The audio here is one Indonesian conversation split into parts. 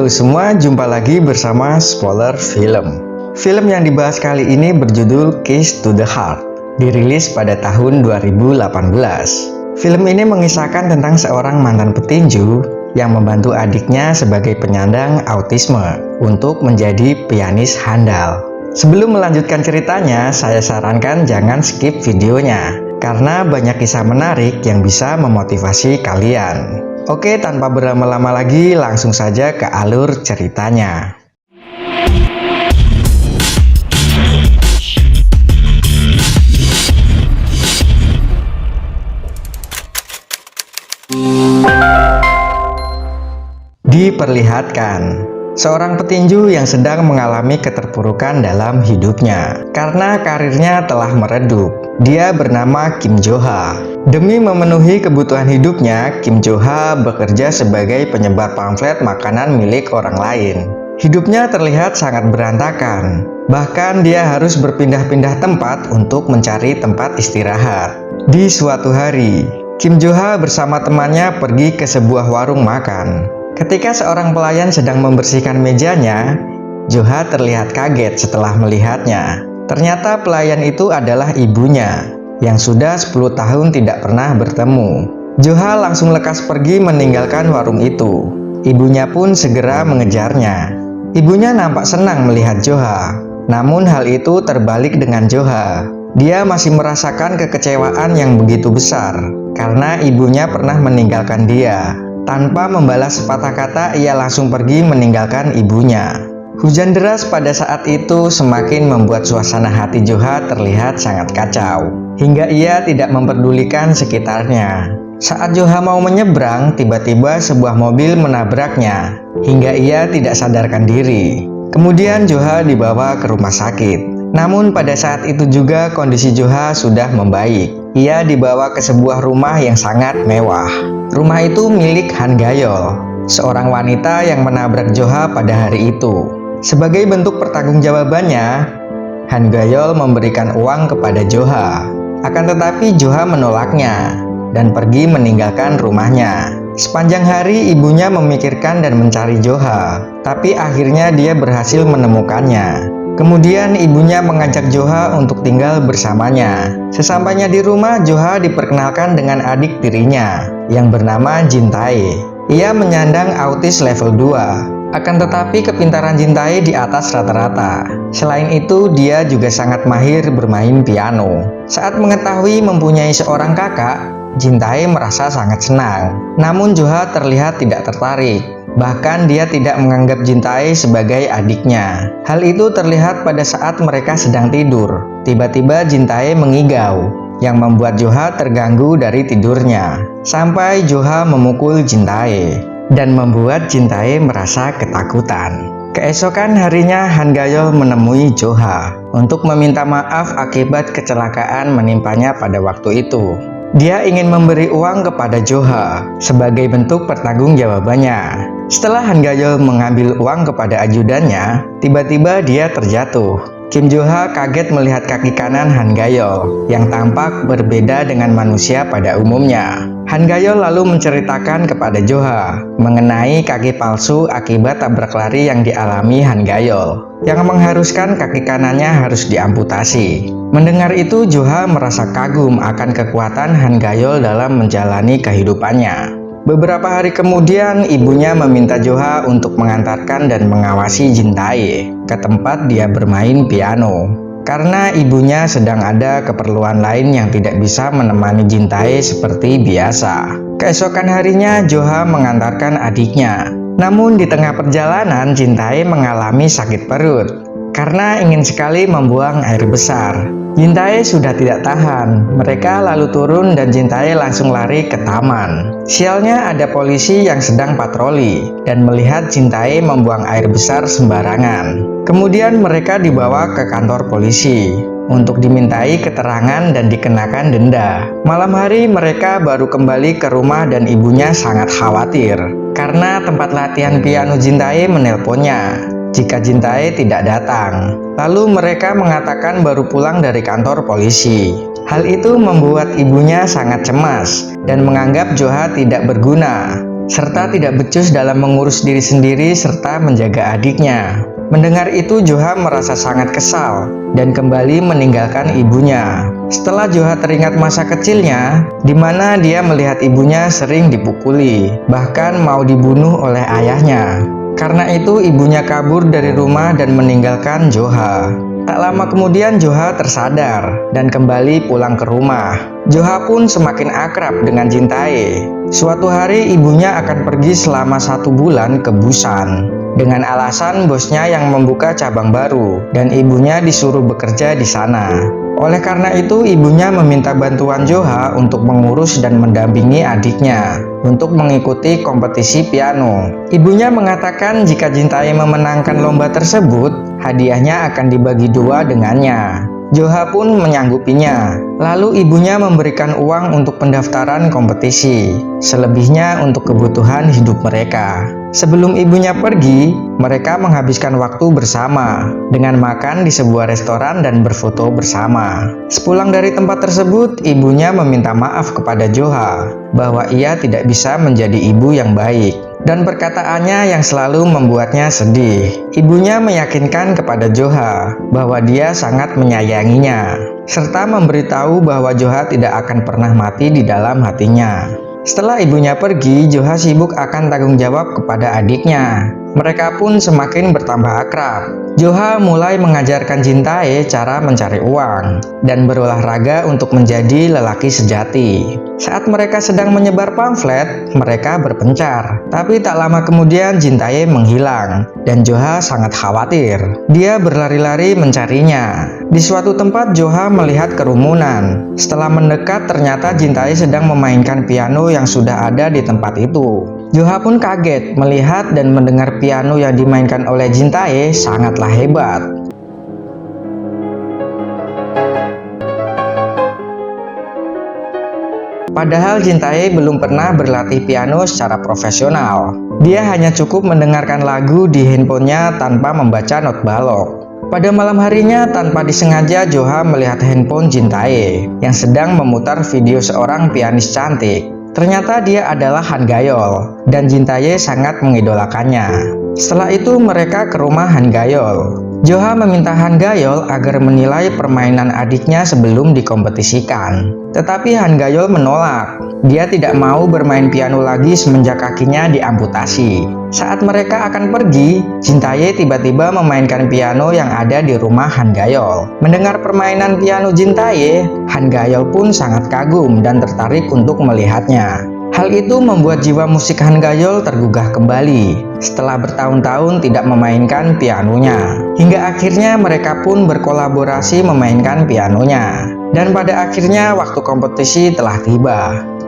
Halo semua, jumpa lagi bersama Spoiler Film. Film yang dibahas kali ini berjudul Keys to the Heart, dirilis pada tahun 2018. Film ini mengisahkan tentang seorang mantan petinju yang membantu adiknya sebagai penyandang autisme untuk menjadi pianis handal. Sebelum melanjutkan ceritanya, saya sarankan jangan skip videonya, karena banyak kisah menarik yang bisa memotivasi kalian. Oke, tanpa berlama-lama lagi, langsung saja ke alur ceritanya. Diperlihatkan seorang petinju yang sedang mengalami keterpurukan dalam hidupnya karena karirnya telah meredup. Dia bernama Kim Jo-ha. Demi memenuhi kebutuhan hidupnya, Kim Jo-ha bekerja sebagai penyebar pamflet makanan milik orang lain. Hidupnya terlihat sangat berantakan. Bahkan dia harus berpindah-pindah tempat untuk mencari tempat istirahat. Di suatu hari, Kim Jo-ha bersama temannya pergi ke sebuah warung makan. Ketika seorang pelayan sedang membersihkan mejanya, Jo-ha terlihat kaget setelah melihatnya. Ternyata pelayan itu adalah ibunya yang sudah 10 tahun tidak pernah bertemu. Jo-ha langsung lekas pergi meninggalkan warung itu. Ibunya pun segera mengejarnya. Ibunya nampak senang melihat Jo-ha. Namun hal itu terbalik dengan Jo-ha. Dia masih merasakan kekecewaan yang begitu besar karena ibunya pernah meninggalkan dia. Tanpa membalas sepatah kata, ia langsung pergi meninggalkan ibunya. Hujan deras pada saat itu semakin membuat suasana hati Jo-ha terlihat sangat kacau, hingga ia tidak memperdulikan sekitarnya. Saat Jo-ha mau menyeberang, tiba-tiba sebuah mobil menabraknya, hingga ia tidak sadarkan diri. Kemudian Jo-ha dibawa ke rumah sakit. Namun pada saat itu juga kondisi Jo-ha sudah membaik. Ia dibawa ke sebuah rumah yang sangat mewah. Rumah itu milik Han Ga-yeol, seorang wanita yang menabrak Jo-ha pada hari itu. Sebagai bentuk pertanggungjawabannya, Han Ga-yeol memberikan uang kepada Jo-ha. Akan tetapi Jo-ha menolaknya dan pergi meninggalkan rumahnya. Sepanjang hari ibunya memikirkan dan mencari Jo-ha, tapi akhirnya dia berhasil menemukannya. Kemudian ibunya mengajak Jo-ha untuk tinggal bersamanya. Sesampainya di rumah, Jo-ha diperkenalkan dengan adik tirinya yang bernama Jin Tae. Ia menyandang autis level 2. Akan tetapi kepintaran Jin Tae di atas rata-rata. Selain itu, dia juga sangat mahir bermain piano. Saat mengetahui mempunyai seorang kakak, Jin Tae merasa sangat senang. Namun Jo-ha terlihat tidak tertarik. Bahkan dia tidak menganggap Jin Tae sebagai adiknya. Hal itu terlihat pada saat mereka sedang tidur. Tiba-tiba Jin Tae mengigau, yang membuat Jo-ha terganggu dari tidurnya. Sampai Jo-ha memukul Jin Tae dan membuat Jin Tae merasa ketakutan. Keesokan harinya Han Ga-yeol menemui Jo-ha untuk meminta maaf akibat kecelakaan menimpanya pada waktu itu. Dia ingin memberi uang kepada Jo-ha sebagai bentuk pertanggungjawabannya. Setelah Han Ga-yeol mengambil uang kepada ajudannya, tiba-tiba dia terjatuh. Kim Jo-ha kaget melihat kaki kanan Han Ga-yeol yang tampak berbeda dengan manusia pada umumnya. Han Ga-yeol lalu menceritakan kepada Jo-ha mengenai kaki palsu akibat tabrak lari yang dialami Han Ga-yeol, yang mengharuskan kaki kanannya harus diamputasi. Mendengar itu, Jo-ha merasa kagum akan kekuatan Han Ga-yeol dalam menjalani kehidupannya. Beberapa hari kemudian, ibunya meminta Jo-ha untuk mengantarkan dan mengawasi Jin Tae ke tempat dia bermain piano. Karena ibunya sedang ada keperluan lain yang tidak bisa menemani Jin Tae seperti biasa. Keesokan harinya, Jo-ha mengantarkan adiknya. Namun di tengah perjalanan, Jin Tae mengalami sakit perut karena ingin sekali membuang air besar. Jin Tae sudah tidak tahan. Mereka lalu turun dan Jin Tae langsung lari ke taman. Sialnya ada polisi yang sedang patroli dan melihat Jin Tae membuang air besar sembarangan. Kemudian mereka dibawa ke kantor polisi untuk dimintai keterangan dan dikenakan denda. Malam hari mereka baru kembali ke rumah dan ibunya sangat khawatir karena tempat latihan piano Jin Tae menelponnya jika Jin Tae tidak datang. Lalu mereka mengatakan baru pulang dari kantor polisi. Hal itu membuat ibunya sangat cemas dan menganggap Jo-ha tidak berguna. serta tidak becus dalam mengurus diri sendiri serta menjaga adiknya. Mendengar itu, Joha merasa sangat kesal dan kembali meninggalkan ibunya. Setelah Joha teringat masa kecilnya, di mana dia melihat ibunya sering dipukuli, bahkan mau dibunuh oleh ayahnya. Karena itu, ibunya kabur dari rumah dan meninggalkan Joha. Tak lama kemudian Joha tersadar dan kembali pulang ke rumah. Joha pun semakin akrab dengan Jin-tae. Suatu hari ibunya akan pergi selama 1 bulan ke Busan dengan alasan bosnya yang membuka cabang baru dan ibunya disuruh bekerja di sana. Oleh karena itu, ibunya meminta bantuan Joha untuk mengurus dan mendampingi adiknya untuk mengikuti kompetisi piano. Ibunya mengatakan jika Jin-tae memenangkan lomba tersebut, hadiahnya akan dibagi 2 dengannya. Joha pun menyanggupinya. Lalu ibunya memberikan uang untuk pendaftaran kompetisi, selebihnya untuk kebutuhan hidup mereka. Sebelum ibunya pergi, mereka menghabiskan waktu bersama dengan makan di sebuah restoran dan berfoto bersama. Sepulang dari tempat tersebut, ibunya meminta maaf kepada Joha bahwa ia tidak bisa menjadi ibu yang baik, dan perkataannya yang selalu membuatnya sedih. Ibunya meyakinkan kepada Joha bahwa dia sangat menyayanginya, serta memberitahu bahwa Joha tidak akan pernah mati di dalam hatinya. Setelah ibunya pergi, Joha sibuk akan tanggung jawab kepada adiknya. Mereka pun semakin bertambah akrab. Joha mulai mengajarkan Jin-tae cara mencari uang dan berolahraga untuk menjadi lelaki sejati. Saat mereka sedang menyebar pamflet, mereka berpencar. Tapi tak lama kemudian Jin-tae menghilang dan Joha sangat khawatir. Dia berlari-lari mencarinya. Di suatu tempat Joha melihat kerumunan. Setelah mendekat, ternyata Jin-tae sedang memainkan piano yang sudah ada di tempat itu. Joha pun kaget melihat dan mendengar piano yang dimainkan oleh Jin-tae sangatlah hebat. Padahal Jin-tae belum pernah berlatih piano secara profesional. Dia hanya cukup mendengarkan lagu di handphonenya tanpa membaca not balok. Pada malam harinya, tanpa disengaja Joha melihat handphone Jin-tae yang sedang memutar video seorang pianis cantik. Ternyata dia adalah Han Gayol dan Jin-tae sangat mengidolakannya. Setelah itu mereka ke rumah Han Gayol. Joha meminta Han Gayol agar menilai permainan adiknya sebelum dikompetisikan. Tetapi Han Gayol menolak. Dia tidak mau bermain piano lagi semenjak kakinya diamputasi. Saat mereka akan pergi, Jin-tae tiba-tiba memainkan piano yang ada di rumah Han Gayol. Mendengar permainan piano Jin-tae, Han Gayol pun sangat kagum dan tertarik untuk melihatnya. Hal itu membuat jiwa musik Han Gayol tergugah kembali setelah bertahun-tahun tidak memainkan pianonya. Hingga akhirnya mereka pun berkolaborasi memainkan pianonya. Dan pada akhirnya waktu kompetisi telah tiba.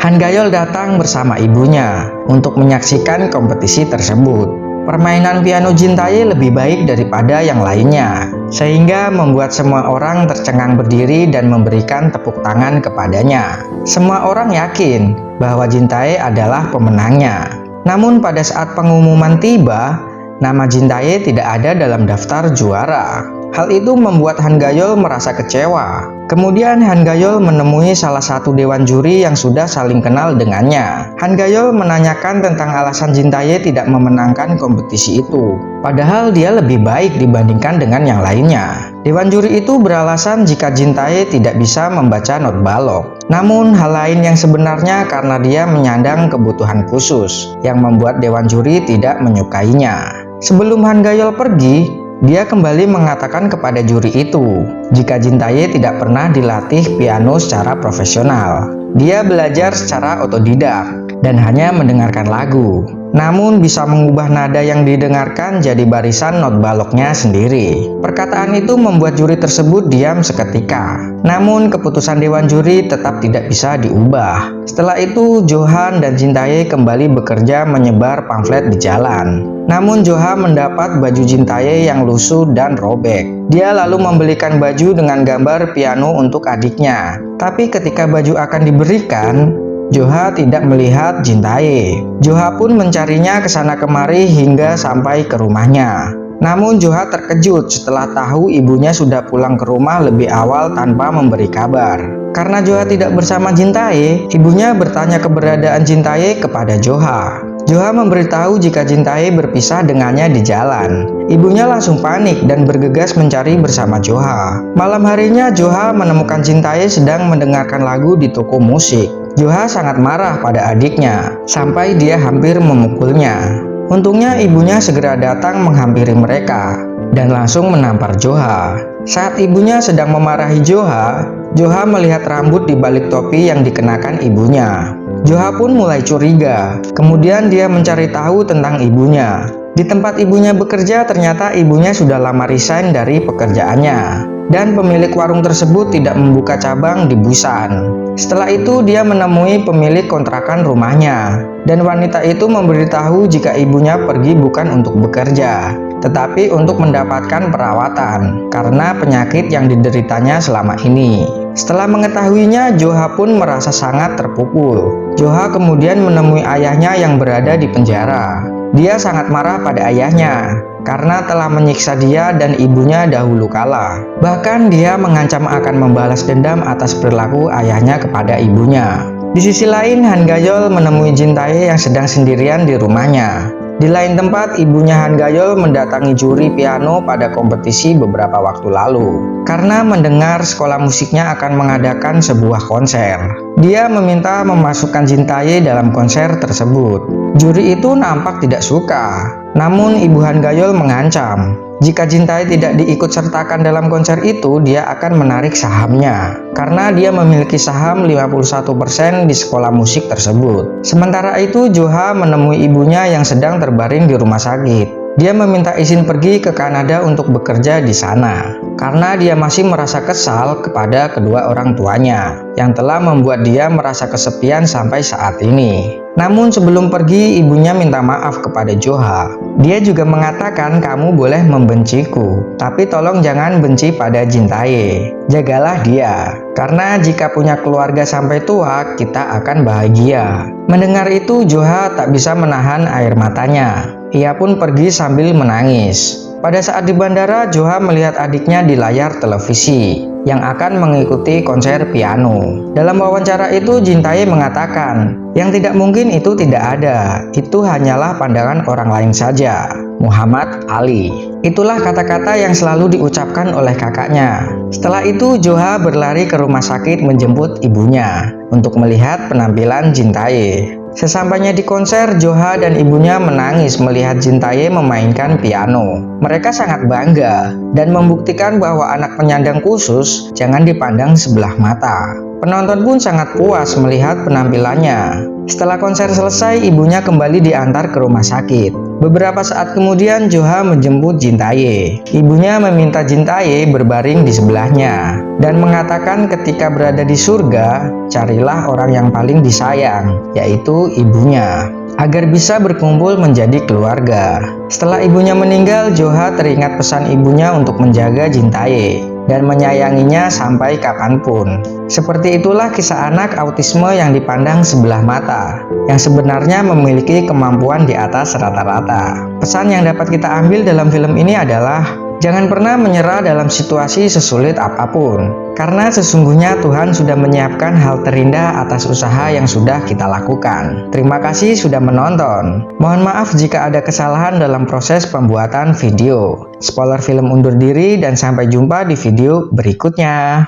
Han Gayol datang bersama ibunya untuk menyaksikan kompetisi tersebut. Permainan piano Jin-tae lebih baik daripada yang lainnya, sehingga membuat semua orang tercengang berdiri dan memberikan tepuk tangan kepadanya. Semua orang yakin bahwa Jin-tae adalah pemenangnya. Namun pada saat pengumuman tiba, nama Jin-tae tidak ada dalam daftar juara. Hal itu membuat Han Gayol merasa kecewa. Kemudian Han Gayol menemui salah satu dewan juri yang sudah saling kenal dengannya. Han Gayol menanyakan tentang alasan Jin-tae tidak memenangkan kompetisi itu, padahal dia lebih baik dibandingkan dengan yang lainnya. Dewan juri itu beralasan jika Jin-tae tidak bisa membaca not balok. Namun hal lain yang sebenarnya karena dia menyandang kebutuhan khusus yang membuat dewan juri tidak menyukainya. Sebelum Han Gayol pergi, dia kembali mengatakan kepada juri itu jika Jin-tae tidak pernah dilatih piano secara profesional. Dia belajar secara otodidak dan hanya mendengarkan lagu, namun bisa mengubah nada yang didengarkan jadi barisan not baloknya sendiri. Perkataan itu membuat juri tersebut diam seketika. Namun keputusan dewan juri tetap tidak bisa diubah. Setelah itu Johan dan Jin-tae kembali bekerja menyebar pamflet di jalan. Namun Joha mendapat baju Jin-tae yang lusuh dan robek. Dia lalu membelikan baju dengan gambar piano untuk adiknya. Tapi ketika baju akan diberikan, Joha tidak melihat Jin-tae. Joha pun mencarinya ke sana kemari hingga sampai ke rumahnya. Namun Joha terkejut setelah tahu ibunya sudah pulang ke rumah lebih awal tanpa memberi kabar. Karena Joha tidak bersama Jin-tae, ibunya bertanya keberadaan Jin-tae kepada Joha. Joha memberitahu jika Jintae berpisah dengannya di jalan. Ibunya langsung panik dan bergegas mencari bersama Joha. Malam harinya Joha menemukan Jintae sedang mendengarkan lagu di toko musik. Joha sangat marah pada adiknya, sampai dia hampir memukulnya. Untungnya ibunya segera datang menghampiri mereka dan langsung menampar Joha. Saat ibunya sedang memarahi Joha, Joha melihat rambut di balik topi yang dikenakan ibunya. Joha pun mulai curiga. Kemudian dia mencari tahu tentang ibunya. Di tempat ibunya bekerja, ternyata ibunya sudah lama resign dari pekerjaannya, dan pemilik warung tersebut tidak membuka cabang di Busan. Setelah itu dia menemui pemilik kontrakan rumahnya, dan wanita itu memberitahu jika ibunya pergi bukan untuk bekerja, tetapi untuk mendapatkan perawatan karena penyakit yang dideritanya selama ini. Setelah mengetahuinya, Joha pun merasa sangat terpukul. Joha kemudian menemui ayahnya yang berada di penjara. Dia sangat marah pada ayahnya karena telah menyiksa dia dan ibunya dahulu kala. Bahkan dia mengancam akan membalas dendam atas perilaku ayahnya kepada ibunya. Di sisi lain, Han Gayol menemui Jintae yang sedang sendirian di rumahnya. Di lain tempat, ibunya Han Gayol mendatangi juri piano pada kompetisi beberapa waktu lalu. Karena mendengar sekolah musiknya akan mengadakan sebuah konser, dia meminta memasukkan Jintae dalam konser tersebut. Juri itu nampak tidak suka, namun ibu Han Gayol mengancam jika Jintae tidak diikut sertakan dalam konser itu, dia akan menarik sahamnya karena dia memiliki saham 51% di sekolah musik tersebut. Sementara itu, Joha menemui ibunya yang sedang terbaring di rumah sakit. Dia meminta izin pergi ke Kanada untuk bekerja di sana karena dia masih merasa kesal kepada kedua orang tuanya yang telah membuat dia merasa kesepian sampai saat ini. Namun sebelum pergi, ibunya minta maaf kepada Joha. Dia juga mengatakan, "Kamu boleh membenciku, tapi tolong jangan benci pada Jintae. Jagalah dia, karena jika punya keluarga sampai tua, kita akan bahagia." Mendengar itu, Joha tak bisa menahan air matanya. Ia pun pergi sambil menangis. Pada saat di bandara, Joha melihat adiknya di layar televisi yang akan mengikuti konser piano. Dalam wawancara itu, Jintae mengatakan, "Yang tidak mungkin itu tidak ada, itu hanyalah pandangan orang lain saja." Muhammad Ali. Itulah kata-kata yang selalu diucapkan oleh kakaknya. Setelah itu, Joha berlari ke rumah sakit menjemput ibunya untuk melihat penampilan Jintae. Sesampainya di konser, Joha dan ibunya menangis melihat Jintae memainkan piano. Mereka sangat bangga dan membuktikan bahwa anak penyandang khusus jangan dipandang sebelah mata. Penonton pun sangat puas melihat penampilannya. Setelah konser selesai, ibunya kembali diantar ke rumah sakit. Beberapa saat kemudian, Joha menjemput Jintae. Ibunya meminta Jintae berbaring di sebelahnya dan mengatakan ketika berada di surga, carilah orang yang paling disayang, yaitu ibunya, agar bisa berkumpul menjadi keluarga. Setelah ibunya meninggal, Joha teringat pesan ibunya untuk menjaga Jintae dan menyayanginya sampai kapanpun. Seperti itulah kisah anak autisme yang dipandang sebelah mata, yang sebenarnya memiliki kemampuan di atas rata-rata. Pesan yang dapat kita ambil dalam film ini adalah, jangan pernah menyerah dalam situasi sesulit apapun, karena sesungguhnya Tuhan sudah menyiapkan hal terindah atas usaha yang sudah kita lakukan. Terima kasih sudah menonton. Mohon maaf jika ada kesalahan dalam proses pembuatan video. Spoiler film undur diri dan sampai jumpa di video berikutnya.